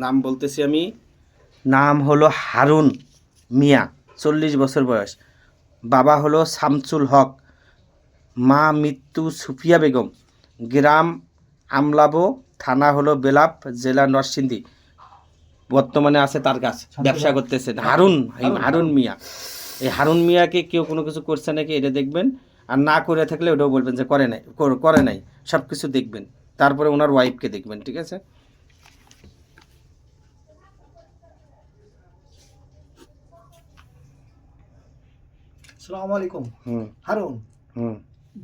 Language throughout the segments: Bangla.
নাম বলতেছি আমি, নাম হলো হারুন মিয়া, 40 বছর বয়স। বাবা হলো শামসুল হক, মা মৃত্যু সুফিয়া বেগম, গ্রাম আমলাবো, থানা হলো বেলাব, জেলা নরসিংদী। বর্তমানে আছে তার কাছে, ব্যবসা করতেছে। হারুন মিয়া। এই হারুন মিয়াকে কেউ কোনো কিছু করছে নাকি এটা দেখবেন, আর না করে থাকলে ওটাও বলবেন যে করে নাই, সব কিছু দেখবেন। তারপরে ওনার ওয়াইফকে দেখবেন, ঠিক আছে? আসসালামু আলাইকুম। হারুন,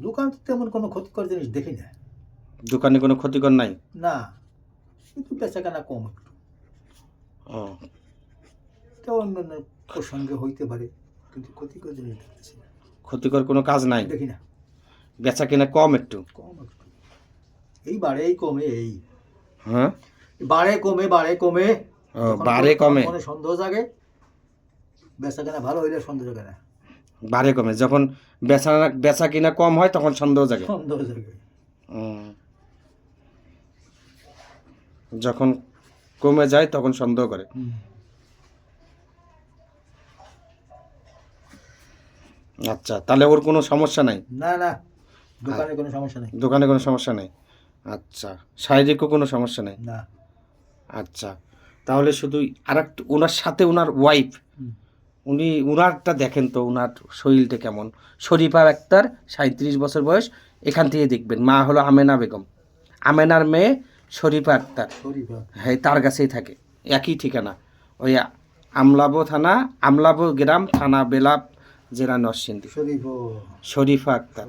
দোকান তো তেমন কোনো ক্ষতিকর জিনিস দেখি না। দোকানে কোনো ক্ষতিকর নাই? না, কিন্তু বেচাকেনা কম একটু। ও, তো অন্যান্য প্রসঙ্গে হইতে পারে, কিন্তু ক্ষতিকর জিনিস দেখতেছি না। ক্ষতিকর কোনো কাজ নাই, দেখি না, বেচা কিনা কম একটু। কম একটু। এই বাড়ে এই কমে, এই হ্যাঁ, বাড়ে কমে ও, বাড়ে কমে, মনে সন্দেহ জাগে। বেচাকেনা ভালো হইলে সন্দেহ জাগে না, বাড়ে কমে। যখন বেচা কিনা কম হয় তখন সন্দেহ জাগে। সন্দেহ জাগে। যখন কমে যায় তখন সন্দেহ করে। আচ্ছা, তাহলে ওর কোনো সমস্যা নাই? না না, দোকানে কোনো সমস্যা নেই। দোকানে কোনো সমস্যা নেই। আচ্ছা, শারীরিকও কোনো সমস্যা নেই? না। আচ্ছা, তাহলে শুধু আরেকটু ওনার সাথে ওনার ওয়াইফ, উনারটা দেখেন তো, ওনার শরীরটা কেমন। শরীফা আক্তার, 37 বছর বয়স। এখান থেকে দেখবেন। মা হলো আমেনা বেগম, আমেনার মেয়ে শরীফা আক্তার। হ্যাঁ, তার কাছেই থাকে, একই ঠিকানা। ওই আমলাবো থানা, আমলাবো গ্রাম, থানা বেলাব, জেলা নরসিংদী। শরীফা আক্তার।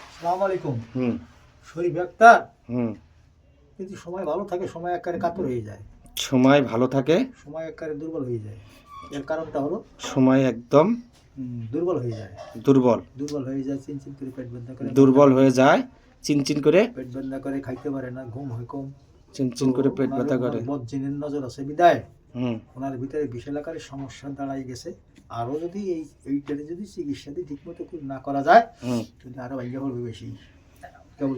আসসালামু আলাইকুম। শরীফ আক্তার। হুম, কিন্তু সময় ভালো থাকে, সময় একেবারে কাতর হয়ে যায়। সময় ভালো থাকে, সময় একেবারে দুর্বল হয়ে যায়। এর কারণটা হলো সময় একদম দুর্বল হয়ে যায়। দুর্বল হয়ে যায়, চিনচিন করে পেট ব্যথা করে। দুর্বল হয়ে যায়, চিনচিন করে পেট ব্যথা করে, খাইতে পারে না, ঘুম হয় কম, চিনচিন করে পেট ব্যথা করে। বদজিনের নজর আছে বিদায় ওনার ভিতরে বিশাল আকারের সমস্যা দাঁড়াই গেছে। আরো যদি এইটারে যদি চিকিৎসাটি ঠিক মতো না করা যায়, তাহলে আরো ভাইয়া বলবে বেশি। কেবল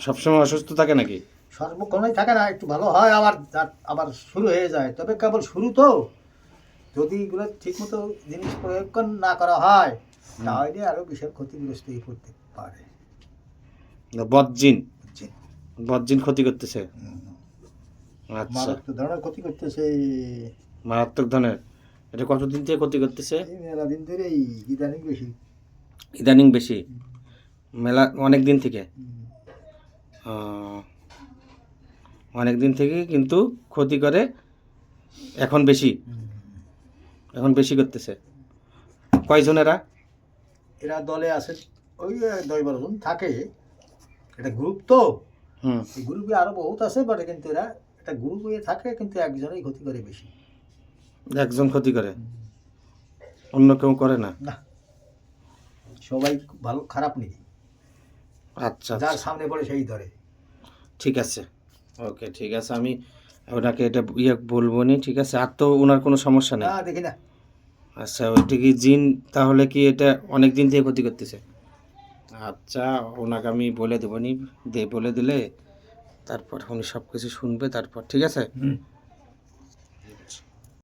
সবসময় অসুস্থ থাকে নাকি? সর্বক্ষণই থাকে না, একটু ভালো হয়, আবার শুরু হয়ে যায়। তবে কেবল শুরু তো, যদি এগুলো ঠিক মতো জিনিস প্রয়োগ না করা হয়, তাহলে আরো বিশাল ক্ষতিগ্রস্ত হয়ে পড়তে পারে। বদজিন ক্ষতি করতেছে। আচ্ছা, মারাত্মক ধরনের ক্ষতি করতেছে। মারাত্মক ধরনের। এটা কতদিন থেকে ক্ষতি করতেছে? মেলা দিন ধরে, ইদানিং বেশি, মেলা অনেক দিন থেকে। অনেক দিন থেকে কিন্তু ক্ষতি করে, এখন করতেছে। কয়জন এরা দলে আছে? ওই 10-12 জন থাকে। এটা গ্রুপ তো, এই গ্রুপে আরো বহুত আছে, বাট কিন্তু এরা একটা গ্রুপ হয়ে থাকে, কিন্তু একজনই ক্ষতি করে বেশি। একজন ক্ষতি করে, অন্য কেউ করে না? না, সবাই ভালো খারাপ নেই। আচ্ছা, যার সামনে পড়ে সেই ধরে। ঠিক আছে, ওকে, ঠিক আছে। আমি ওনাকে এটা বলবো নি, ঠিক আছে? আর তো ওনার কোনো সমস্যা নেই? না, দেখি না। আচ্ছা, ওইটা কি জিন? তাহলে কি এটা অনেক দিন থেকে ক্ষতি করতেছে? আচ্ছা, ওনাকে আমি বলে দেবো নি, বলে দিলে তারপর উনি সব কিছু শুনবে তারপর, ঠিক আছে?